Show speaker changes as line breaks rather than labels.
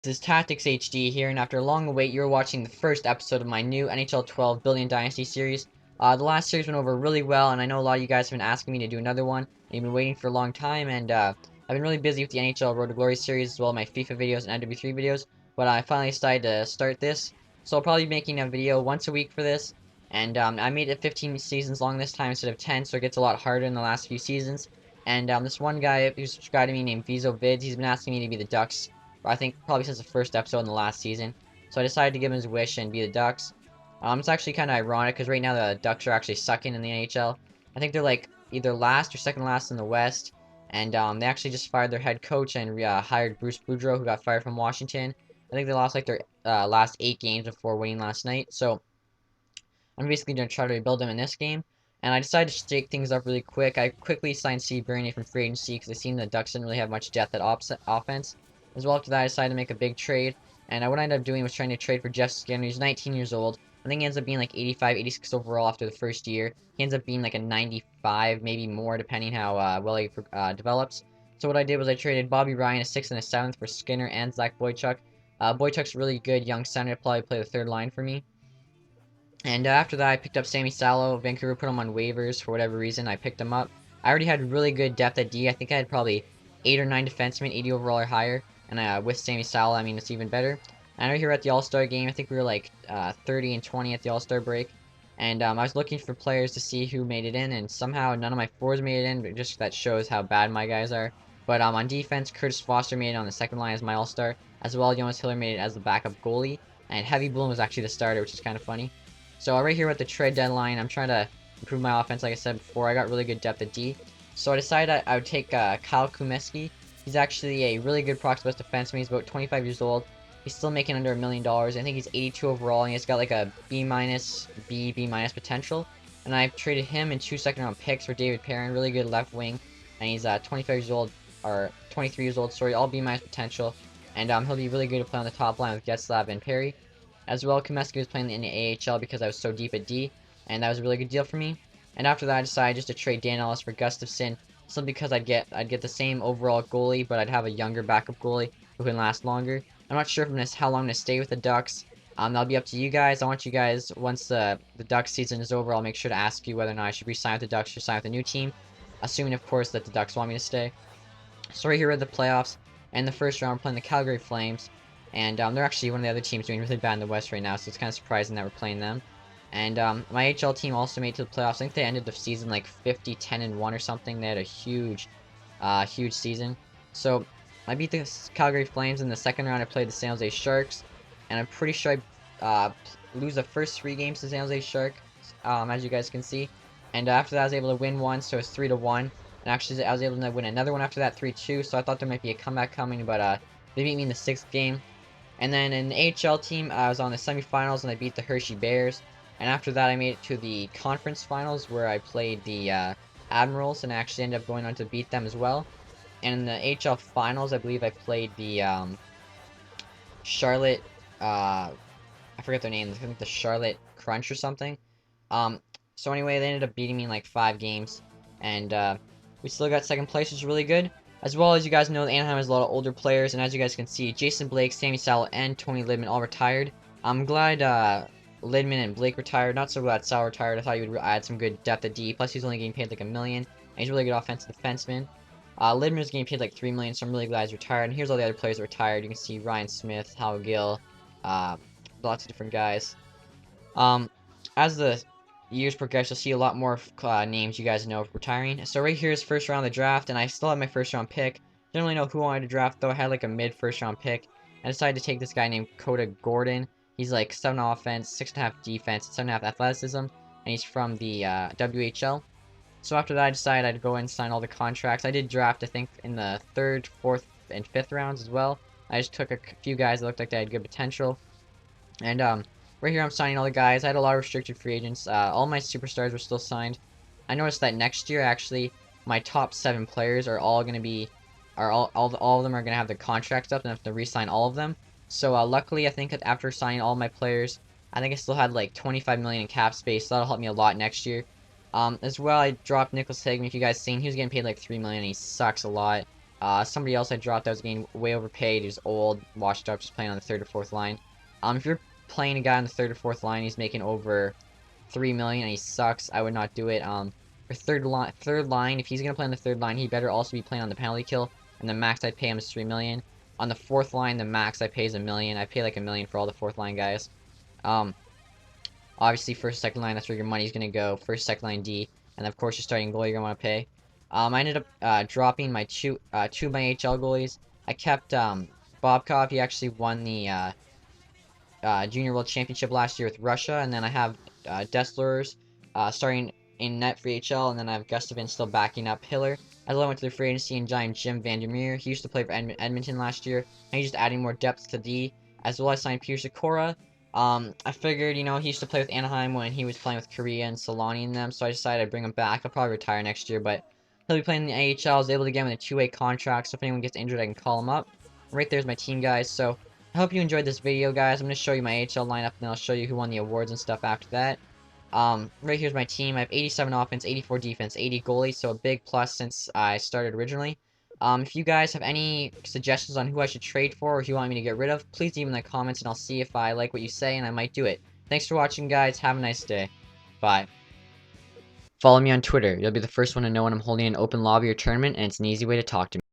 This is TacTixHD here, and after a long wait, you're watching the first episode of my new NHL 12 Billion Dynasty series. The last series went over really well, and I know a lot of you guys have been asking me to do another one. You've been waiting for a long time, and I've been really busy with the NHL Road to Glory series, as well as my FIFA videos and MW3 videos, but I finally decided to start this. So I'll probably be making a video once a week for this, and I made it 15 seasons long this time instead of 10, so it gets a lot harder in the last few seasons. And this one guy who subscribed to me named VizoVids, he's been asking me to be the Ducks, I think probably since the first episode in the last season. So I decided to give him his wish and be the Ducks. It's actually kind of ironic because right now the Ducks are actually sucking in the NHL. I think they're like either last or second last in the West. And they actually just fired their head coach and hired Bruce Boudreau, who got fired from Washington. I think they lost like their last 8 games before winning last night. So I'm basically going to try to rebuild them in this game. And I decided to shake things up really quick. I quickly signed Steve Bernier from free agency because it seemed the Ducks didn't really have much depth at offense. As well, after that, I decided to make a big trade. And what I ended up doing was trying to trade for Jeff Skinner. He's 19 years old. I think he ends up being like 85, 86 overall after the first year. He ends up being like a 95, maybe more, depending how well he develops. So what I did was I traded Bobby Ryan, a 6th and a 7th, for Skinner and Zach Boychuk. Boychuk's really good young center to probably play the third line for me. And after that, I picked up Sammy Salo. Vancouver put him on waivers for whatever reason. I picked him up. I already had really good depth at D. I think I had probably 8 or 9 defensemen, 80 overall or higher. And with Sammy Salo, I mean, it's even better. I know here at the All-Star game, I think we were like 30 and 20 at the All-Star break. And I was looking for players to see who made it in, and somehow none of my forwards made it in, but just that shows how bad my guys are. But on defense, Curtis Foster made it on the second line as my All-Star, as well as Jonas Hiller made it as the backup goalie, and Heavy Bloom was actually the starter, which is kind of funny. So right here at the trade deadline, I'm trying to improve my offense, like I said before. I got really good depth at D. So I decided I would take Kyle Kumeski. He's actually a really good prospect defenseman. He's about 25 years old. He's still making under $1 million. I think he's 82 overall, and he's got like a B minus potential. And I traded him and 2 second-round picks for David Perrin, really good left wing. And he's 25 years old, or 23 years old, sorry, all B minus potential. And he'll be really good to play on the top line with Getzlaf and Perry. As well, Kumeski was playing in the AHL because I was so deep at D, and that was a really good deal for me. And after that, I decided just to trade Dan Ellis for Gustafsson, simply because I'd get the same overall goalie, but I'd have a younger backup goalie who can last longer. I'm not sure how long I'm gonna stay with the Ducks. That'll be up to you guys. I want you guys, once the Ducks season is over, I'll make sure to ask you whether or not I should re-sign with the Ducks or sign with a new team, assuming, of course, that the Ducks want me to stay. So right here are the playoffs, and the first round we're playing the Calgary Flames. And they're actually one of the other teams doing really bad in the West right now, so it's kind of surprising that we're playing them. And my HL team also made it to the playoffs. I think they ended the season like 50, 10, and 1 or something. They had a huge season. So I beat the Calgary Flames in the second round. I played the San Jose Sharks, and I'm pretty sure I lose the first 3 games to San Jose Sharks, as you guys can see. And after that, I was able to win 1, so it's 3-1. And actually, I was able to win another one after that, 3-2. So I thought there might be a comeback coming, but they beat me in the 6th game. And then in the AHL team, I was on the semifinals and I beat the Hershey Bears. And after that, I made it to the conference finals where I played the Admirals and actually ended up going on to beat them as well. And in the AHL finals, I believe I played the Charlotte, I forget their name, I think the Charlotte Crunch or something. So anyway, they ended up beating me in like 5 games. And we still got second place, which is really good. As well as you guys know, the Anaheim has a lot of older players, and as you guys can see, Jason Blake, Sammy Salo, and Tony Lidman all retired. I'm glad Lidman and Blake retired, not so glad Salo retired. I thought he would add some good depth at D, plus he's only getting paid like $1 million, and he's a really good offensive defenseman. Lidman is getting paid like $3 million, so I'm really glad he's retired. And here's all the other players that retired. You can see Ryan Smith, Hal Gill, lots of different guys. As the years progress, you'll see a lot more names you guys know retiring. So right here is first round of the draft, and I still have my first round pick. Didn't really know who I wanted to draft, though. I had like a mid first round pick. I decided to take this guy named Coda Gordon. He's like 7 offense, 6.5 defense, 7.5 athleticism, and he's from the WHL. So after that, I decided I'd go and sign all the contracts. I did draft, I think, in the 3rd, 4th, and 5th rounds as well. I just took a few guys that looked like they had good potential. And right here I'm signing all the guys. I had a lot of restricted free agents. All my superstars were still signed. I noticed that next year, actually, my top 7 players are all going to be, all of them are going to have their contracts up, and I have to re-sign all of them. So luckily, I think after signing all my players, I think I still had like 25 million in cap space. So that'll help me a lot next year. As well, I dropped Nicholas Hagman. If you guys seen, he was getting paid like $3 million. And he sucks a lot. Somebody else I dropped that was getting way overpaid. He was old, washed up, just playing on the third or fourth line. If you're playing a guy on the third or fourth line, he's making over 3 million and he sucks, I would not do it. For third line, if he's gonna play on the third line, he better also be playing on the penalty kill. And the max I'd pay him is 3 million. On the fourth line, the max I pay is 1 million. I pay like 1 million for all the fourth line guys. Obviously, first, second line, that's where your money's gonna go. First, second line D, and of course, your starting goalie you're gonna want to pay. I ended up dropping my two of my HL goalies. I kept Bobkov. He actually won the Junior World Championship last year with Russia, and then I have Desslers starting in net for HL, and then I have Gustavin still backing up Hiller. As I went to the free agency and signed Jim Vandermeer. He used to play for Edmonton last year, and he's just adding more depth to D. As well, I signed Pierce Sikora. I figured, you know, he used to play with Anaheim when he was playing with Korea and Solani and them, so I decided I'd bring him back. I'll probably retire next year, but he'll be playing in the AHL. I was able to get him in a two-way contract, so if anyone gets injured, I can call him up. Right there's my team, guys, so I hope you enjoyed this video, guys. I'm going to show you my AHL lineup, and then I'll show you who won the awards and stuff after that. Right here's my team. I have 87 offense, 84 defense, 80 goalie, so a big plus since I started originally. If you guys have any suggestions on who I should trade for or who you want me to get rid of, please leave them in the comments and I'll see if I like what you say and I might do it. Thanks for watching, guys. Have a nice day. Bye. Follow me on Twitter. You'll be the first one to know when I'm holding an open lobby or tournament, and it's an easy way to talk to me.